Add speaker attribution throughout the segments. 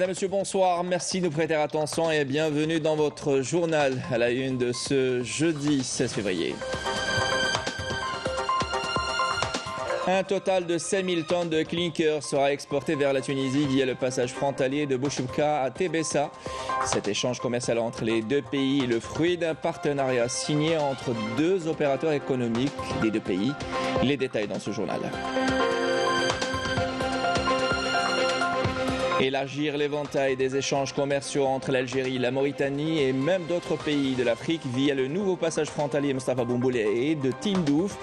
Speaker 1: Mesdames, Messieurs, bonsoir. Merci de nous prêter attention et bienvenue dans votre journal à la une de ce jeudi 16 février. Un total de 5000 tonnes de clinker sera exporté vers la Tunisie via le passage frontalier de Bouchoubka à Tébessa. Cet échange commercial entre les deux pays est le fruit d'un partenariat signé entre deux opérateurs économiques des deux pays. Les détails dans ce journal. Élargir l'éventail des échanges commerciaux entre l'Algérie, la Mauritanie et même d'autres pays de l'Afrique via le nouveau passage frontalier Mustapha Boumboulé de Tindouf,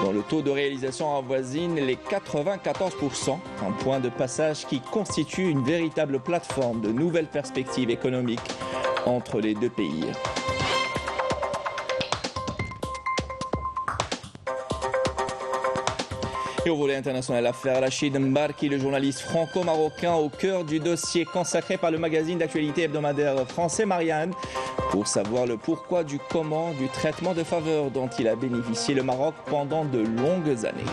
Speaker 1: dont le taux de réalisation avoisine les 94%, un point de passage qui constitue une véritable plateforme de nouvelles perspectives économiques entre les deux pays. Et au volet international, l'affaire Rachid Mbarki, le journaliste franco-marocain au cœur du dossier consacré par le magazine d'actualité hebdomadaire français Marianne, pour savoir le pourquoi du comment du traitement de faveur dont il a bénéficié le Maroc pendant de longues années.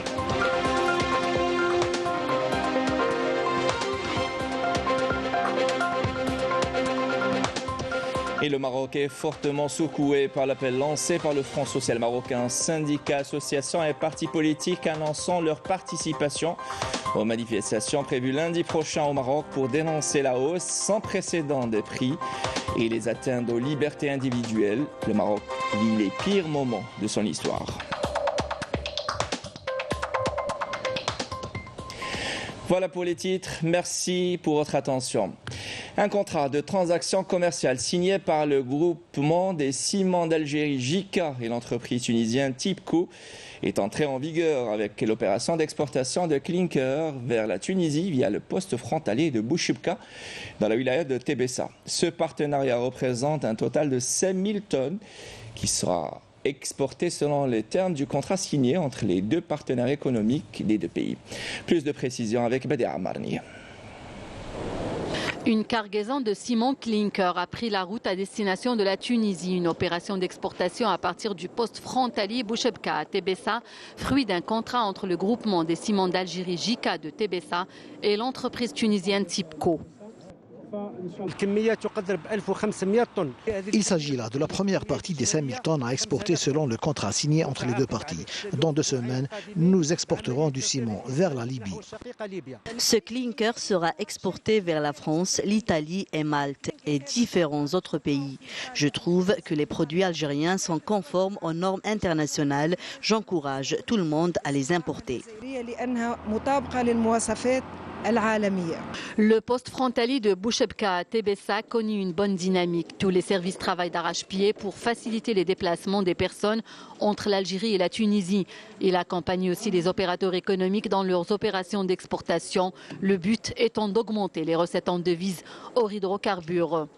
Speaker 1: Et le Maroc est fortement secoué par l'appel lancé par le Front social marocain. Syndicats, associations et partis politiques annonçant leur participation aux manifestations prévues lundi prochain au Maroc pour dénoncer la hausse sans précédent des prix et les atteintes aux libertés individuelles. Le Maroc vit les pires moments de son histoire. Voilà pour les titres. Merci pour votre attention. Un contrat de transaction commerciale signé par le groupement des ciments d'Algérie JICA et l'entreprise tunisienne TIPCO est entré en vigueur avec l'opération d'exportation de clinker vers la Tunisie via le poste frontalier de Bouchoubka dans la wilaya de Tébessa. Ce partenariat représente un total de 5000 tonnes qui sera exporté selon les termes du contrat signé entre les deux partenaires économiques des deux pays. Plus de précisions avec Badia Amarni.
Speaker 2: Une cargaison de ciment clinker a pris la route à destination de la Tunisie. Une opération d'exportation à partir du poste frontalier Bouchoubka à Tébessa, fruit d'un contrat entre le groupement des ciments d'Algérie JICA de Tébessa et l'entreprise tunisienne TIPCO.
Speaker 3: Il s'agit là de la première partie des 5000 tonnes à exporter selon le contrat signé entre les deux parties. Dans 2 semaines, nous exporterons du ciment vers la Libye.
Speaker 4: Ce clinker sera exporté vers la France, l'Italie et Malte et différents autres pays. Je trouve que les produits algériens sont conformes aux normes internationales. J'encourage tout le monde à les importer.
Speaker 2: Le poste frontalier de Bouchoubka à Tébessa connaît une bonne dynamique. Tous les services travaillent d'arrache-pied pour faciliter les déplacements des personnes entre l'Algérie et la Tunisie. Il accompagne aussi les opérateurs économiques dans leurs opérations d'exportation. Le but étant d'augmenter les recettes en devises hors hydrocarbures.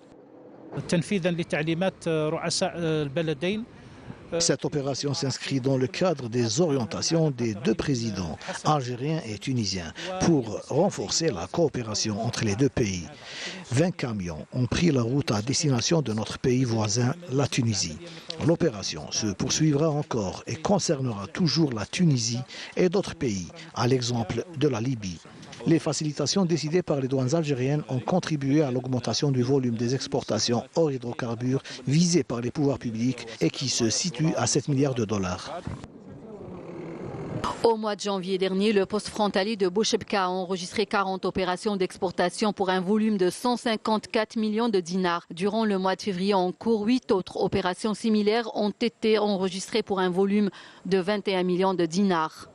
Speaker 3: Cette opération s'inscrit dans le cadre des orientations des deux présidents, algériens et tunisiens, pour renforcer la coopération entre les deux pays. 20 camions ont pris la route à destination de notre pays voisin, la Tunisie. L'opération se poursuivra encore et concernera toujours la Tunisie et d'autres pays, à l'exemple de la Libye. Les facilitations décidées par les douanes algériennes ont contribué à l'augmentation du volume des exportations hors hydrocarbures visées par les pouvoirs publics et qui se situe à 7 milliards de dollars.
Speaker 2: Au mois de janvier dernier, le poste frontalier de Bouchoubka a enregistré 40 opérations d'exportation pour un volume de 154 millions de dinars. Durant le mois de février en cours, 8 autres opérations similaires ont été enregistrées pour un volume de 21 millions de dinars.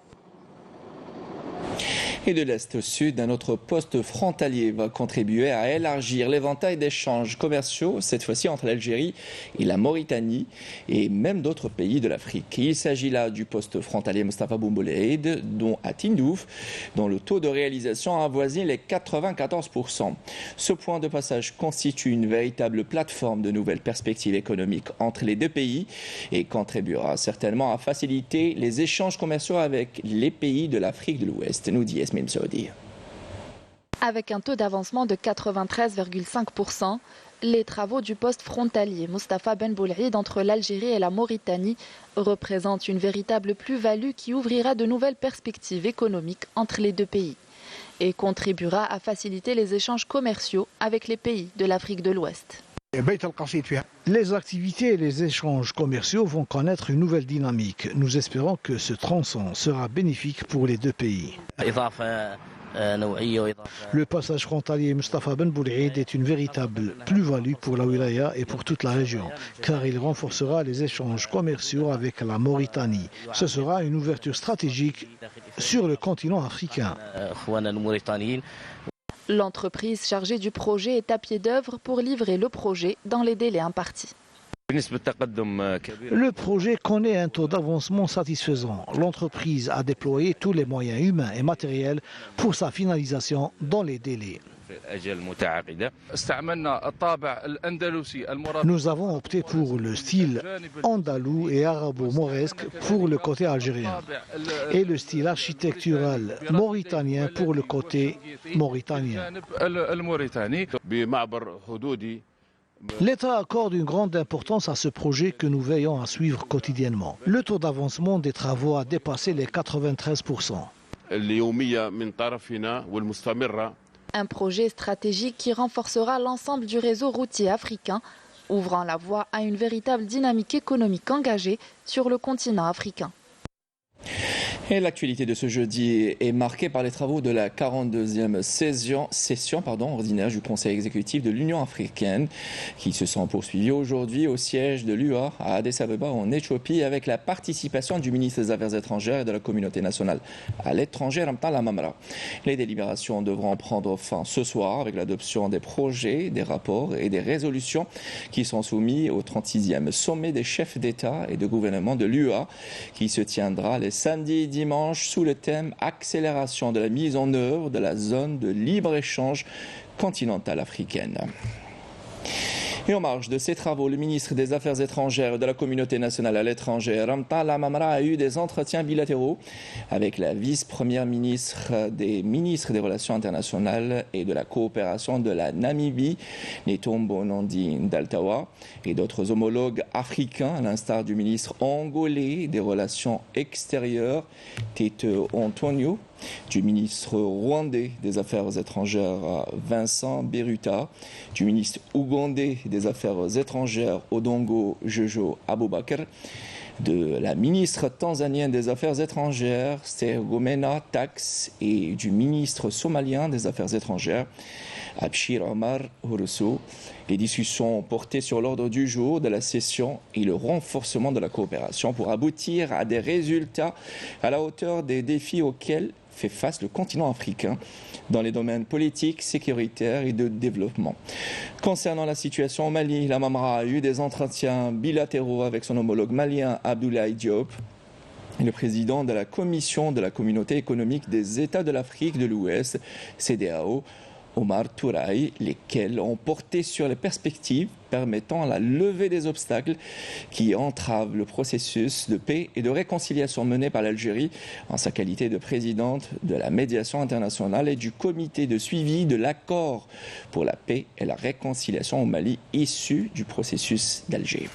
Speaker 1: Et de l'Est au Sud, un autre poste frontalier va contribuer à élargir l'éventail d'échanges commerciaux, cette fois-ci entre l'Algérie et la Mauritanie et même d'autres pays de l'Afrique. Il s'agit là du poste frontalier Mustapha Boumboulé, dont à Tindouf, dont le taux de réalisation avoisine les 94%. Ce point de passage constitue une véritable plateforme de nouvelles perspectives économiques entre les deux pays et contribuera certainement à faciliter les échanges commerciaux avec les pays de l'Afrique de l'Ouest, nous dit Yasmine Saoudi.
Speaker 5: Avec un taux d'avancement de 93,5%, les travaux du poste frontalier Mustapha Ben Boul'id entre l'Algérie et la Mauritanie représentent une véritable plus-value qui ouvrira de nouvelles perspectives économiques entre les deux pays. et contribuera à faciliter les échanges commerciaux avec les pays de l'Afrique de l'Ouest.
Speaker 3: Les activités et les échanges commerciaux vont connaître une nouvelle dynamique. Nous espérons que ce tronçon sera bénéfique pour les deux pays. Le passage frontalier Mustapha Ben Boulaïd est une véritable plus-value pour la wilaya et pour toute la région, car il renforcera les échanges commerciaux avec la Mauritanie. Ce sera une ouverture stratégique sur le continent africain.
Speaker 5: L'entreprise chargée du projet est à pied d'œuvre pour livrer le projet dans les délais impartis.
Speaker 3: Le projet connaît un taux d'avancement satisfaisant. L'entreprise a déployé tous les moyens humains et matériels pour sa finalisation dans les délais. Nous avons opté pour le style andalou et arabo-mauresque pour le côté algérien et le style architectural mauritanien pour le côté mauritanien. L'État accorde une grande importance à ce projet que nous veillons à suivre quotidiennement. Le taux d'avancement des travaux a dépassé les 93%.
Speaker 5: Un projet stratégique qui renforcera l'ensemble du réseau routier africain, ouvrant la voie à une véritable dynamique économique engagée sur le continent africain.
Speaker 1: Et l'actualité de ce jeudi est marquée par les travaux de la 42e session ordinaire du Conseil exécutif de l'Union africaine qui se sont poursuivis aujourd'hui au siège de l'UA à Addis Abeba en Éthiopie avec la participation du ministre des Affaires étrangères et de la communauté nationale à l'étranger, Ramtal Amamra. Les délibérations devront prendre fin ce soir avec l'adoption des projets, des rapports et des résolutions qui sont soumis au 36e sommet des chefs d'État et de gouvernement de l'UA qui se tiendra les samedis et dimanche sous le thème accélération de la mise en œuvre de la zone de libre-échange continentale africaine. Et en marge de ces travaux, le ministre des Affaires étrangères et de la communauté nationale à l'étranger, Ramtal Amamra, a eu des entretiens bilatéraux avec la vice-première ministre des ministres des Relations internationales et de la coopération de la Namibie, Netombo Nandi Ndaltawa, et d'autres homologues africains, à l'instar du ministre angolais des Relations extérieures, Tete Antonio, du ministre rwandais des Affaires étrangères Vincent Biruta, du ministre ougandais des Affaires étrangères Odongo Jojo Abubakar, de la ministre tanzanienne des Affaires étrangères Stergomena Tax et du ministre somalien des Affaires étrangères Abshir Omar Hurusu. Les discussions ont porté sur l'ordre du jour de la session et le renforcement de la coopération pour aboutir à des résultats à la hauteur des défis auxquels fait face le continent africain dans les domaines politiques, sécuritaires et de développement. Concernant la situation au Mali, la Mamra a eu des entretiens bilatéraux avec son homologue malien Abdoulaye Diop, le président de la commission de la communauté économique des États de l'Afrique de l'Ouest, CEDEAO, Omar Touraï, lesquels ont porté sur les perspectives permettant la levée des obstacles qui entravent le processus de paix et de réconciliation mené par l'Algérie en sa qualité de présidente de la médiation internationale et du comité de suivi de l'accord pour la paix et la réconciliation au Mali issu du processus d'Alger.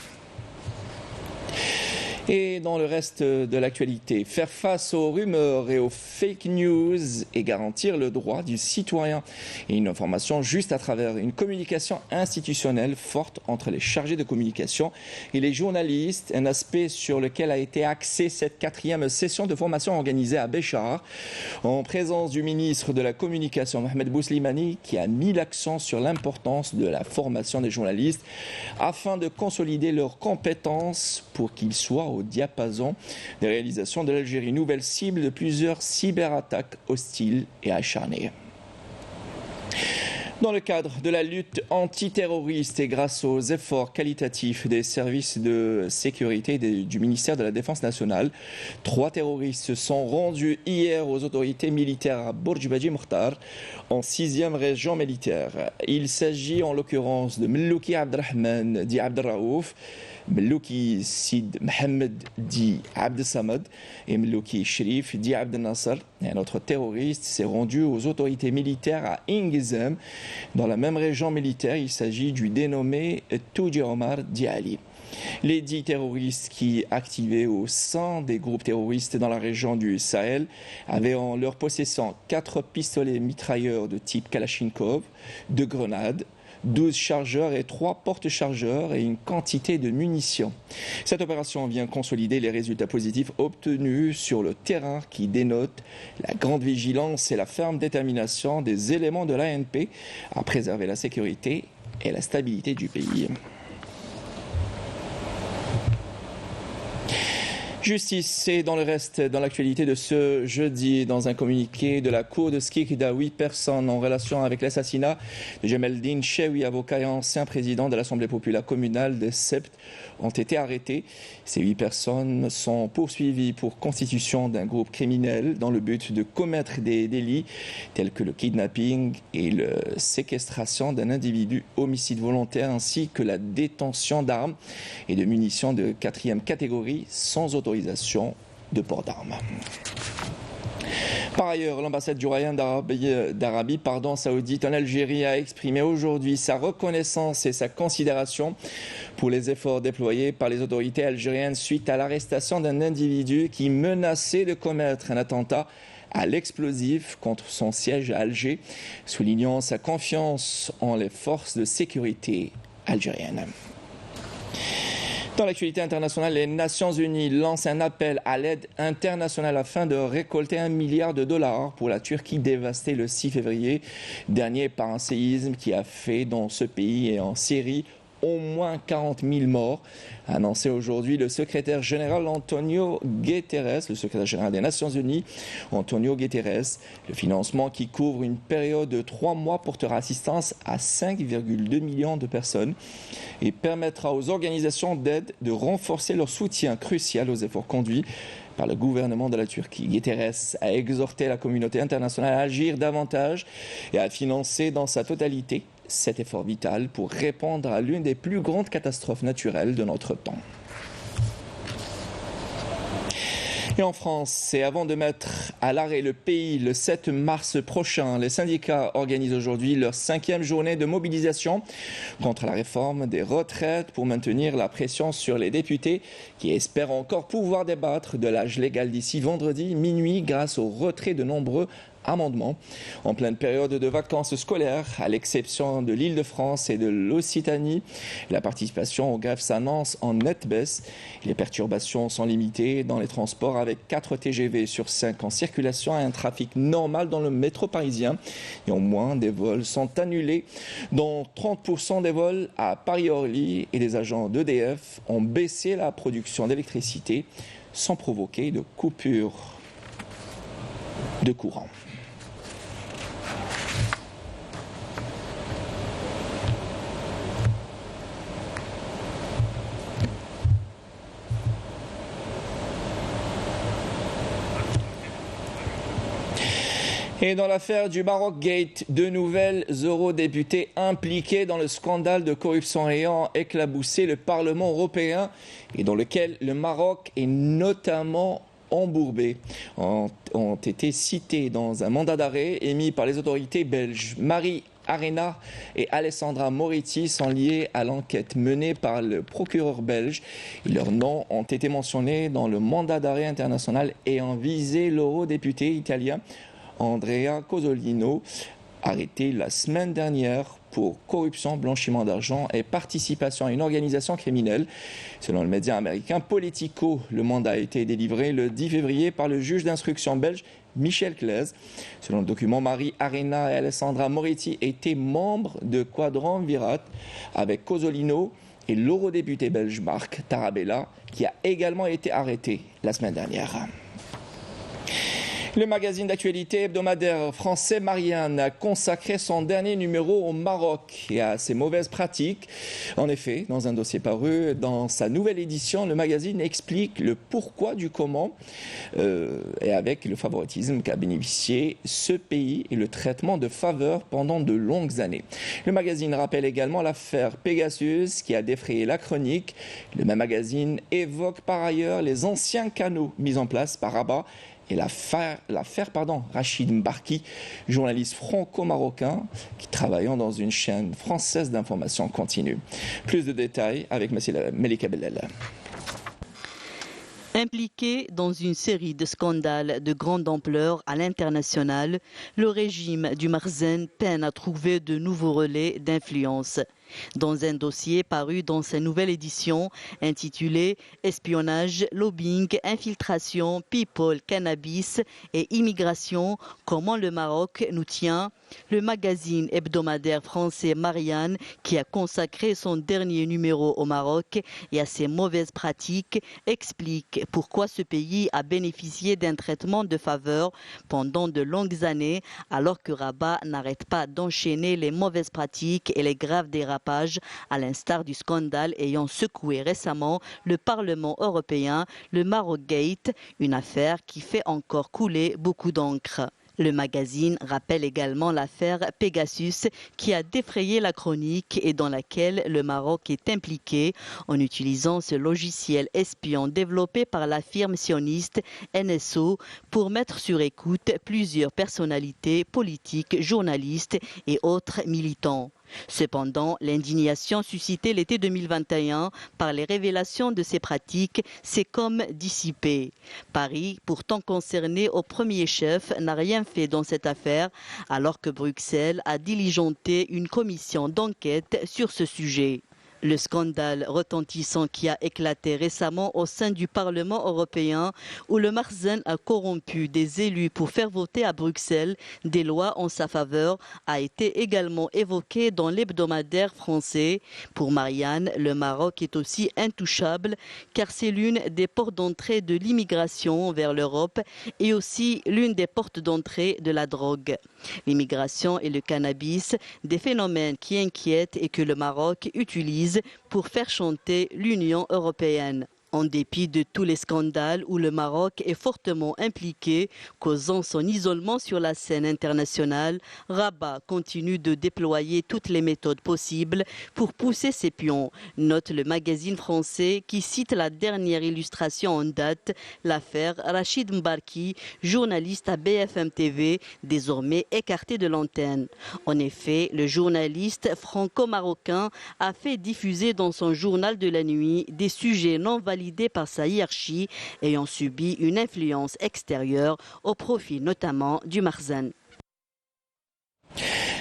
Speaker 1: Et dans le reste de l'actualité, faire face aux rumeurs et aux fake news et garantir le droit du citoyen et une information juste à travers une communication institutionnelle forte entre les chargés de communication et les journalistes, un aspect sur lequel a été axée cette 4e session de formation organisée à Béchar en présence du ministre de la Communication Mohamed Bouslimani qui a mis l'accent sur l'importance de la formation des journalistes afin de consolider leurs compétences pour qu'ils soient au diapason des réalisations de l'Algérie, nouvelle cible de plusieurs cyberattaques hostiles et acharnées. Dans le cadre de la lutte antiterroriste et grâce aux efforts qualitatifs des services de sécurité du ministère de la Défense nationale, 3 terroristes se sont rendus hier aux autorités militaires à Bourj-Baji Mokhtar, en 6e région militaire. Il s'agit en l'occurrence de Mlouki Abdrahman dit Abdraouf, Mlouki Sid Mohamed dit Abd Samad et Mlouki Sherif dit Abd Nasser. Un autre terroriste s'est rendu aux autorités militaires à Ingizem. Dans la même région militaire, il s'agit du dénommé Touji Omar Diali. Les 10 terroristes qui activaient au sein des groupes terroristes dans la région du Sahel avaient en leur possession 4 pistolets mitrailleurs de type Kalachnikov, 2 grenades, 12 chargeurs et 3 porte-chargeurs et une quantité de munitions. Cette opération vient consolider les résultats positifs obtenus sur le terrain qui dénotent la grande vigilance et la ferme détermination des éléments de l'ANP à préserver la sécurité et la stabilité du pays. Justice, et dans le reste, dans l'actualité de ce jeudi, dans un communiqué de la Cour de Skikda, 8 personnes en relation avec l'assassinat de Jemeldine Chewi, avocat et ancien président de l'Assemblée populaire communale de Sept, ont été arrêtées. Ces 8 personnes sont poursuivies pour constitution d'un groupe criminel dans le but de commettre des délits tels que le kidnapping et la séquestration d'un individu, homicide volontaire ainsi que la détention d'armes et de munitions de 4e catégorie sans autorisation de port d'armes. Par ailleurs, l'ambassade du Royaume d'Arabie Saoudite en Algérie a exprimé aujourd'hui sa reconnaissance et sa considération pour les efforts déployés par les autorités algériennes suite à l'arrestation d'un individu qui menaçait de commettre un attentat à l'explosif contre son siège à Alger, soulignant sa confiance en les forces de sécurité algériennes. Dans l'actualité internationale, les Nations Unies lancent un appel à l'aide internationale afin de récolter $1 milliard pour la Turquie dévastée le 6 février dernier par un séisme qui a fait dans ce pays et en Syrie au moins 40 000 morts, a annoncé aujourd'hui le secrétaire général Antonio Guterres, le secrétaire général des Nations Unies, Antonio Guterres. Le financement qui couvre une période de 3 mois portera assistance à 5,2 millions de personnes et permettra aux organisations d'aide de renforcer leur soutien crucial aux efforts conduits par le gouvernement de la Turquie. Guterres a exhorté la communauté internationale à agir davantage et à financer dans sa totalité cet effort vital pour répondre à l'une des plus grandes catastrophes naturelles de notre temps. Et en France, et avant de mettre à l'arrêt le pays le 7 mars prochain, les syndicats organisent aujourd'hui leur 5e journée de mobilisation contre la réforme des retraites pour maintenir la pression sur les députés qui espèrent encore pouvoir débattre de l'âge légal d'ici vendredi minuit grâce au retrait de nombreux amendements. En pleine période de vacances scolaires, à l'exception de l'Île-de-France et de l'Occitanie, la participation aux grèves s'annonce en nette baisse. Les perturbations sont limitées dans les transports avec 4 TGV sur 5 en circulation et un trafic normal dans le métro parisien. Néanmoins, des vols sont annulés, dont 30% des vols à Paris-Orly, et les agents d'EDF ont baissé la production d'électricité sans provoquer de coupure de courant. Et dans l'affaire du Maroc Gate, 2 nouvelles eurodéputées impliquées dans le scandale de corruption ayant éclaboussé le Parlement européen et dans lequel le Maroc est notamment embourbé ont été citées dans un mandat d'arrêt émis par les autorités belges. Marie Arena et Alessandra Moretti sont liés à l'enquête menée par le procureur belge. Leurs noms ont été mentionnés dans le mandat d'arrêt international ayant visé l'eurodéputé italien Andrea Cozzolino, arrêté la semaine dernière pour corruption, blanchiment d'argent et participation à une organisation criminelle. Selon le média américain Politico, le mandat a été délivré le 10 février par le juge d'instruction belge Michel Claes. Selon le document, Marie Arena et Alessandra Moretti étaient membres de Quadrant Virat avec Cozzolino et l'eurodéputé belge Marc Tarabella, qui a également été arrêté la semaine dernière. Le magazine d'actualité hebdomadaire français Marianne a consacré son dernier numéro au Maroc et à ses mauvaises pratiques. En effet, dans un dossier paru dans sa nouvelle édition, le magazine explique le pourquoi du comment et avec le favoritisme qu'a bénéficié ce pays et le traitement de faveur pendant de longues années. Le magazine rappelle également l'affaire Pegasus qui a défrayé la chronique. Le même magazine évoque par ailleurs les anciens canaux mis en place par Rabat et l'affaire Rachid Mbarki, journaliste franco-marocain qui travaillant dans une chaîne française d'information continue. Plus de détails avec Melika Bellel.
Speaker 4: Impliqué dans une série de scandales de grande ampleur à l'international, le régime du Makhzen peine à trouver de nouveaux relais d'influence. Dans un dossier paru dans sa nouvelle édition intitulée « Espionnage, lobbying, infiltration, people, cannabis et immigration, comment le Maroc nous tient », le magazine hebdomadaire français Marianne, qui a consacré son dernier numéro au Maroc et à ses mauvaises pratiques, explique pourquoi ce pays a bénéficié d'un traitement de faveur pendant de longues années, alors que Rabat n'arrête pas d'enchaîner les mauvaises pratiques et les graves dérapages, à l'instar du scandale ayant secoué récemment le Parlement européen, le Maroc Gate, une affaire qui fait encore couler beaucoup d'encre. Le magazine rappelle également l'affaire Pegasus qui a défrayé la chronique et dans laquelle le Maroc est impliqué en utilisant ce logiciel espion développé par la firme sioniste NSO pour mettre sur écoute plusieurs personnalités politiques, journalistes et autres militants. Cependant, l'indignation suscitée l'été 2021 par les révélations de ces pratiques s'est comme dissipée. Paris, pourtant concerné au premier chef, n'a rien fait dans cette affaire, alors que Bruxelles a diligenté une commission d'enquête sur ce sujet. Le scandale retentissant qui a éclaté récemment au sein du Parlement européen où le Makhzen a corrompu des élus pour faire voter à Bruxelles des lois en sa faveur a été également évoqué dans l'hebdomadaire français. Pour Marianne, le Maroc est aussi intouchable car c'est l'une des portes d'entrée de l'immigration vers l'Europe et aussi l'une des portes d'entrée de la drogue. L'immigration et le cannabis, des phénomènes qui inquiètent et que le Maroc utilise pour faire chanter l'Union européenne. En dépit de tous les scandales où le Maroc est fortement impliqué, causant son isolement sur la scène internationale, Rabat continue de déployer toutes les méthodes possibles pour pousser ses pions, note le magazine français qui cite la dernière illustration en date, l'affaire Rachid Mbarki, journaliste à BFM TV, désormais écarté de l'antenne. En effet, le journaliste franco-marocain a fait diffuser dans son journal de la nuit des sujets non validés par sa hiérarchie ayant subi une influence extérieure au profit notamment du Makhzen.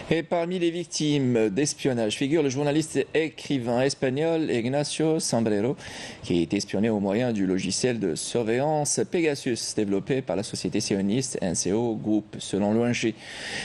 Speaker 1: Et parmi les victimes d'espionnage figure le journaliste et écrivain espagnol Ignacio Sombrero, qui est espionné au moyen du logiciel de surveillance Pegasus, développé par la société sioniste NCO Group. Selon l'ONG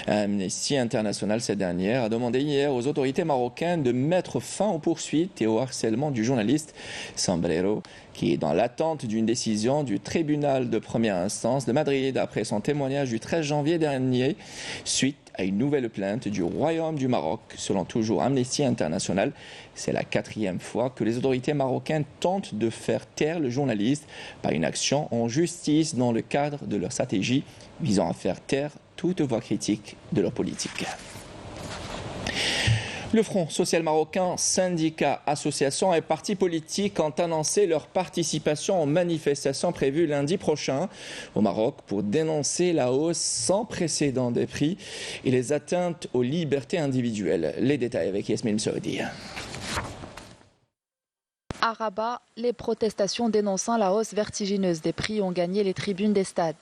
Speaker 1: Amnesty International, cette dernière a demandé hier aux autorités marocaines de mettre fin aux poursuites et au harcèlement du journaliste Sombrero, qui est dans l'attente d'une décision du tribunal de première instance de Madrid après son témoignage du 13 janvier dernier, suite à une nouvelle plainte du Royaume du Maroc. Selon toujours Amnesty International, c'est la 4e fois que les autorités marocaines tentent de faire taire le journaliste par une action en justice dans le cadre de leur stratégie visant à faire taire toute voix critique de leur politique. Le Front social marocain, syndicats, associations et partis politiques ont annoncé leur participation aux manifestations prévues lundi prochain au Maroc pour dénoncer la hausse sans précédent des prix et les atteintes aux libertés individuelles. Les détails avec Yasmine Saoudi.
Speaker 5: À Rabat, les protestations dénonçant la hausse vertigineuse des prix ont gagné les tribunes des stades.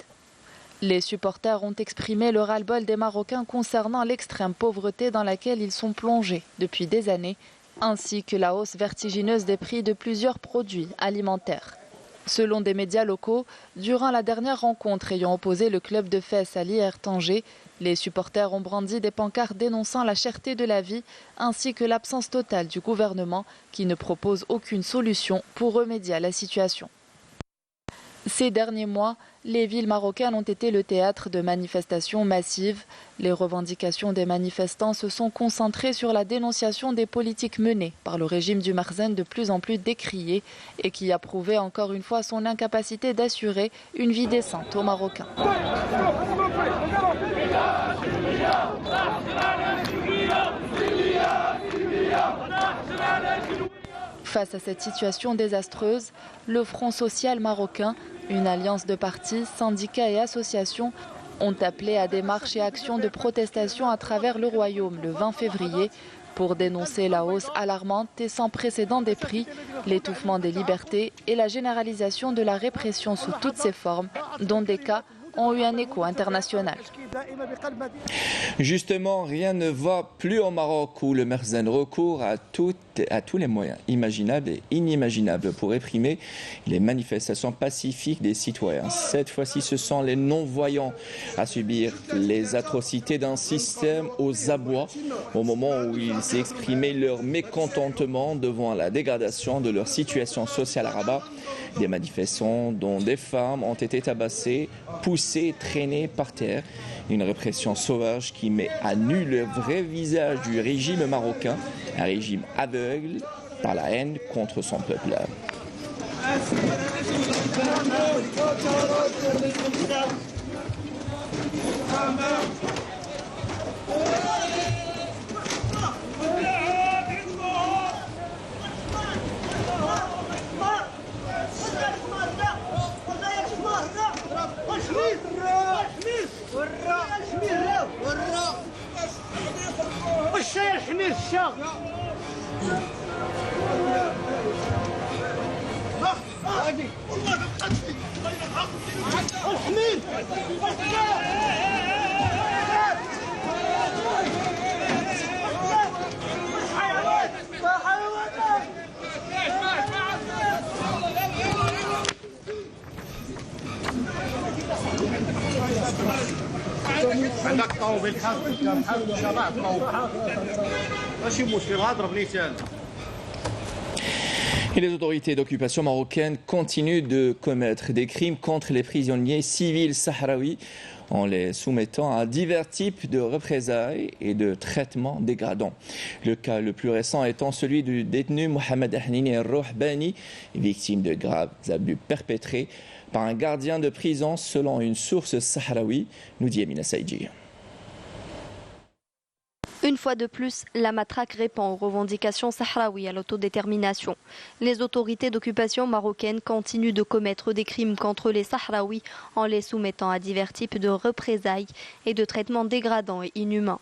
Speaker 5: Les supporters ont exprimé le ras-le-bol des Marocains concernant l'extrême pauvreté dans laquelle ils sont plongés depuis des années, ainsi que la hausse vertigineuse des prix de plusieurs produits alimentaires. Selon des médias locaux, durant la dernière rencontre ayant opposé le club de Fès à l'IR Tanger, les supporters ont brandi des pancartes dénonçant la cherté de la vie ainsi que l'absence totale du gouvernement qui ne propose aucune solution pour remédier à la situation. Ces derniers mois, les villes marocaines ont été le théâtre de manifestations massives. Les revendications des manifestants se sont concentrées sur la dénonciation des politiques menées par le régime du Makhzen de plus en plus décrié et qui a prouvé encore une fois son incapacité d'assurer une vie décente aux Marocains. Face à cette situation désastreuse, le Front social marocain Une alliance de partis, syndicats et associations ont appelé à des marches et actions de protestation à travers le royaume le 20 février pour dénoncer la hausse alarmante et sans précédent des prix, l'étouffement des libertés et la généralisation de la répression sous toutes ses formes, dont des cas ont eu un écho international.
Speaker 1: Justement, rien ne va plus au Maroc où le Merzen recourt à tous les moyens imaginables et inimaginables pour réprimer les manifestations pacifiques des citoyens. Cette fois-ci, ce sont les non-voyants à subir les atrocités d'un système aux abois au moment où ils exprimaient leur mécontentement devant la dégradation de leur situation sociale à Rabat. Des manifestants dont des femmes ont été tabassées, poussées, traînées par terre. Une répression sauvage qui met à nu le vrai visage du régime marocain, un régime aveugle par la haine contre son peuple. Et les autorités d'occupation marocaines continuent de commettre des crimes contre les prisonniers civils sahraouis en les soumettant à divers types de représailles et de traitements dégradants. Le cas le plus récent étant celui du détenu Mohamed Ahnini Rouhbani, victime de graves abus perpétrés par un gardien de prison selon une source sahraoui, nous dit Amina Saïdji.
Speaker 6: Une fois de plus, la matraque répond aux revendications sahraouis à l'autodétermination. Les autorités d'occupation marocaines continuent de commettre des crimes contre les Sahraouis en les soumettant à divers types de représailles et de traitements dégradants et inhumains.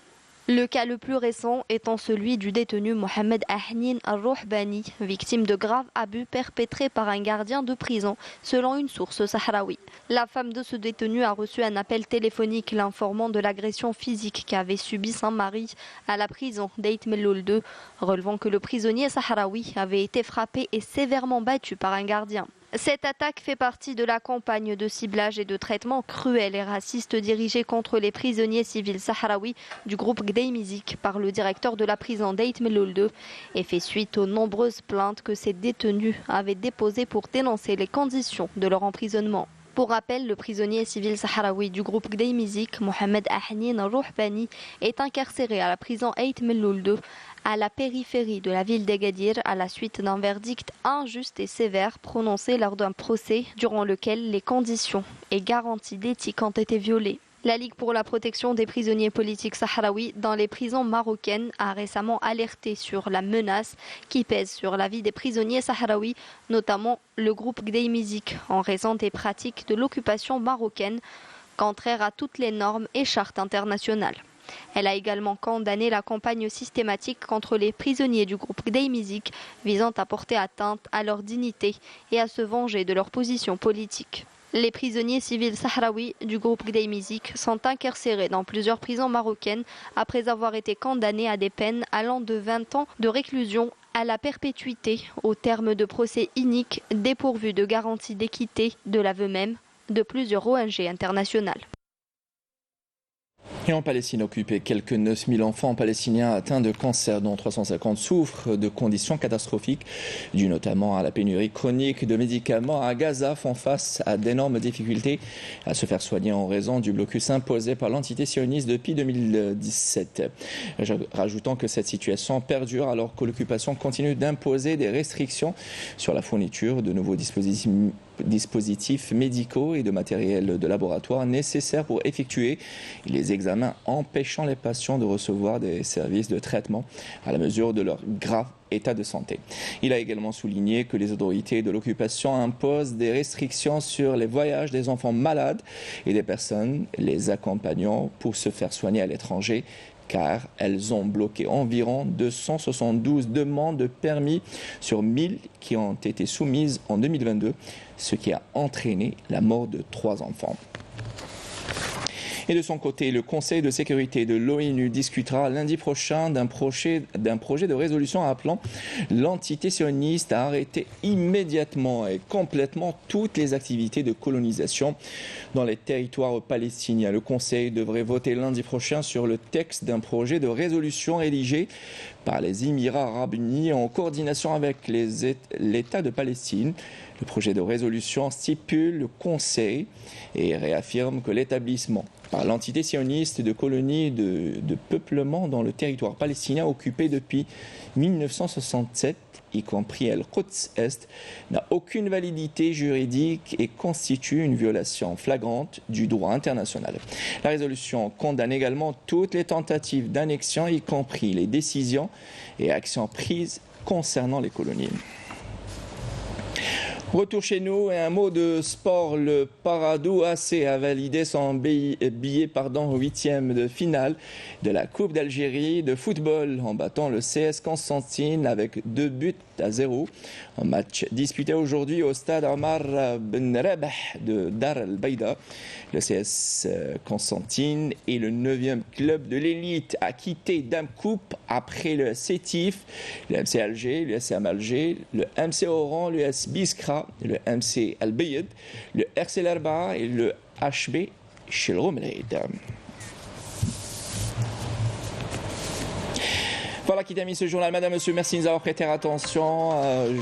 Speaker 6: Le cas le plus récent étant celui du détenu Mohamed Ahnin Al-Rouhbani, victime de graves abus perpétrés par un gardien de prison, selon une source sahraoui. La femme de ce détenu a reçu un appel téléphonique l'informant de l'agression physique qu'avait subi son mari à la prison d'Eit Melloul 2, relevant que le prisonnier sahraoui avait été frappé et sévèrement battu par un gardien. Cette attaque fait partie de la campagne de ciblage et de traitement cruel et raciste dirigée contre les prisonniers civils sahraouis du groupe Gdeimizik par le directeur de la prison d'Eit Melloul 2 et fait suite aux nombreuses plaintes que ces détenus avaient déposées pour dénoncer les conditions de leur emprisonnement. Pour rappel, le prisonnier civil sahraoui du groupe Gdeimizik, Mohamed Ahnin Rouhbani, est incarcéré à la prison Eit Melloul 2 à la périphérie de la ville d'Agadir à la suite d'un verdict injuste et sévère prononcé lors d'un procès durant lequel les conditions et garanties d'éthique ont été violées. La Ligue pour la protection des prisonniers politiques sahraouis dans les prisons marocaines a récemment alerté sur la menace qui pèse sur la vie des prisonniers sahraouis, notamment le groupe Gdeimizik, en raison des pratiques de l'occupation marocaine, contraires à toutes les normes et chartes internationales. Elle a également condamné la campagne systématique contre les prisonniers du groupe Gdeimizik visant à porter atteinte à leur dignité et à se venger de leur position politique. Les prisonniers civils sahraouis du groupe Gdeimizik sont incarcérés dans plusieurs prisons marocaines après avoir été condamnés à des peines allant de 20 ans de réclusion à la perpétuité au terme de procès iniques dépourvus de garantie d'équité de l'aveu même de plusieurs ONG internationales.
Speaker 1: Et en Palestine occupée, quelques 9000 enfants palestiniens atteints de cancer, dont 350 souffrent de conditions catastrophiques, dues notamment à la pénurie chronique de médicaments à Gaza, font face à d'énormes difficultés à se faire soigner en raison du blocus imposé par l'entité sioniste depuis 2017. Rajoutant que cette situation perdure alors que l'occupation continue d'imposer des restrictions sur la fourniture de nouveaux dispositifs dispositifs médicaux et de matériel de laboratoire nécessaires pour effectuer les examens, empêchant les patients de recevoir des services de traitement à la mesure de leur grave état de santé. Il a également souligné que les autorités de l'occupation imposent des restrictions sur les voyages des enfants malades et des personnes les accompagnant pour se faire soigner à l'étranger, car elles ont bloqué environ 272 demandes de permis sur 1000 qui ont été soumises en 2022, ce qui a entraîné la mort de 3 enfants. Et de son côté, le Conseil de sécurité de l'ONU discutera lundi prochain d'un projet de résolution appelant l'entité sioniste à arrêter immédiatement et complètement toutes les activités de colonisation dans les territoires palestiniens. Le Conseil devrait voter lundi prochain sur le texte d'un projet de résolution rédigé par les Émirats arabes unis en coordination avec l'État de Palestine. Le projet de résolution stipule le Conseil et réaffirme que l'établissement par l'entité sioniste de colonies de peuplement dans le territoire palestinien occupé depuis 1967, y compris El-Quds Est, n'a aucune validité juridique et constitue une violation flagrante du droit international. La résolution condamne également toutes les tentatives d'annexion, y compris les décisions et actions prises concernant les colonies. Retour chez nous et un mot de sport. Le Paradou AC a validé son billet au 8e de finale de la Coupe d'Algérie de football en battant le CS Constantine avec 2-0. Un match disputé aujourd'hui au stade Omar Ben Rabah de Dar el-Baïda. Le CS Constantine est le 9e club de l'élite à quitter Dame Coupe après le Sétif, le MC Alger, le SCM Alger, le MC Oran, le US Biskra, le MC Al-Bayed, le RC Larba et le HB chez le Romelade. Voilà qui termine ce journal. Madame, monsieur, merci de nous avoir prêté attention.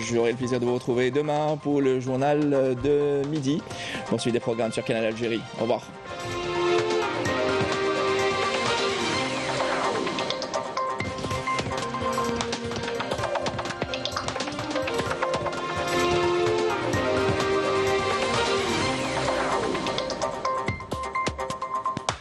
Speaker 1: J'aurai le plaisir de vous retrouver demain pour le journal de midi. Poursuite des programmes sur Canal Algérie. Au revoir.